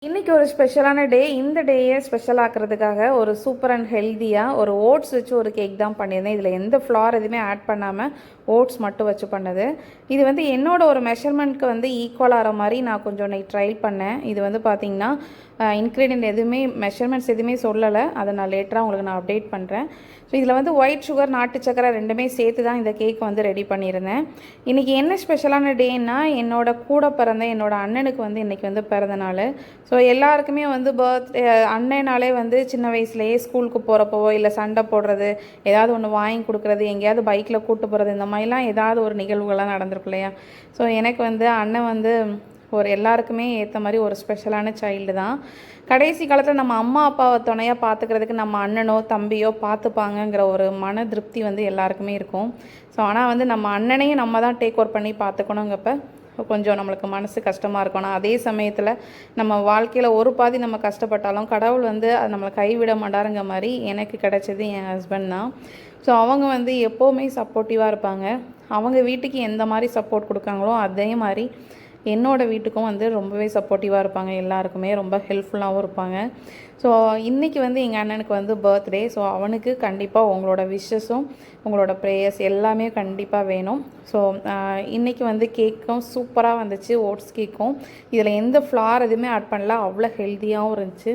இன்றைக்கி ஒரு ஸ்பெஷலான டே. இந்த டேயை ஸ்பெஷல் ஆக்கிறதுக்காக ஒரு சூப்பர் அண்ட் ஹெல்த்தியாக ஒரு ஓட்ஸ் வச்சு ஒரு கேக் தான் பண்ணியிருந்தேன். இதில் எந்த ஃப்ளார் எதுவுமே ஆட் பண்ணாமல் ஓட்ஸ் மட்டும் வச்சு பண்ணது. இது வந்து என்னோட ஒரு மெஷர்மெண்ட்க்கு வந்து ஈக்குவல் ஆகிற மாதிரி நான் கொஞ்சம் ட்ரை பண்ணேன். இது வந்து பார்த்திங்கன்னா இன்க்ரீடியன்ட் எதுவுமே மெஷர்மெண்ட்ஸ் எதுவுமே சொல்லலை. அதை நான் லேட்டராக உங்களுக்கு நான் அப்டேட் பண்ணுறேன். ஸோ இதில் வந்து ஒயிட் சுகர் நாட்டு சக்கரை ரெண்டுமே சேர்த்து தான் இந்த கேக் வந்து ரெடி பண்ணியிருந்தேன். இன்றைக்கி என்ன ஸ்பெஷலான டேன்னா என்னோட கூட பிறந்த என்னோடய அண்ணனுக்கு வந்து இன்றைக்கி வந்து பிறந்த நாள். ஸோ எல்லாருக்குமே வந்து பர்த்டே அண்ணனாலே வந்து சின்ன வயசுலேயே ஸ்கூலுக்கு போகிறப்போ இல்லை சண்டை போடுறது, ஏதாவது ஒன்று வாங்கி கொடுக்குறது, எங்கேயாவது பைக்கில் கூப்பிட்டு போகிறது, இந்த மாதிரிலாம் ஏதாவது ஒரு நிகழ்வுகள்லாம் நடந்திருக்கும் இல்லையா. ஸோ எனக்கு வந்து அண்ணன் வந்து ஒரு எல்லாருக்குமே ஏற்ற மாதிரி ஒரு ஸ்பெஷலான சைல்டு தான். கடைசி காலத்தில் நம்ம அம்மா அப்பாவை துணையாக பார்த்துக்கிறதுக்கு நம்ம அண்ணனோ தம்பியோ பார்த்துப்பாங்கங்கிற ஒரு மன திருப்தி வந்து எல்லாருக்குமே இருக்கும். ஸோ ஆனால் வந்து நம்ம அண்ணனையும் நம்ம தான் டேக் ஓவர் பண்ணி பார்த்துக்கணுங்கப்ப கொஞ்சம் நம்மளுக்கு மனசு கஷ்டமாக இருக்கும். ஆனால் அதே சமயத்தில் நம்ம வாழ்க்கையில் ஒரு பாதி நம்ம கஷ்டப்பட்டாலும் கடவுள் வந்து அது நம்மளை கைவிட மாட்டாருங்கிற மாதிரி எனக்கு கிடைச்சது என் ஹஸ்பண்ட் தான். ஸோ அவங்க வந்து எப்போவுமே சப்போர்ட்டிவாக இருப்பாங்க. அவங்க வீட்டுக்கு எந்த மாதிரி சப்போர்ட் கொடுக்காங்களோ அதே மாதிரி என்னோடய வீட்டுக்கும் வந்து ரொம்பவே சப்போர்ட்டிவாக இருப்பாங்க. எல்லாருக்குமே ரொம்ப ஹெல்ப்ஃபுல்லாகவும் இருப்பாங்க. ஸோ இன்றைக்கி வந்து எங்கள் அண்ணனுக்கு வந்து பர்த்டே. ஸோ அவனுக்கு கண்டிப்பாக உங்களோட விஷஸும் உங்களோட ப்ரேயர்ஸ் எல்லாமே கண்டிப்பாக வேணும். ஸோ இன்றைக்கி வந்து கேக்கும் சூப்பராக வந்துச்சு. ஓட்ஸ் கேக்கும் இதில் எந்த ஃப்ளார் எதுவுமே ஆட் பண்ணல. அவ்வளோ ஹெல்த்தியாகவும் இருந்துச்சு.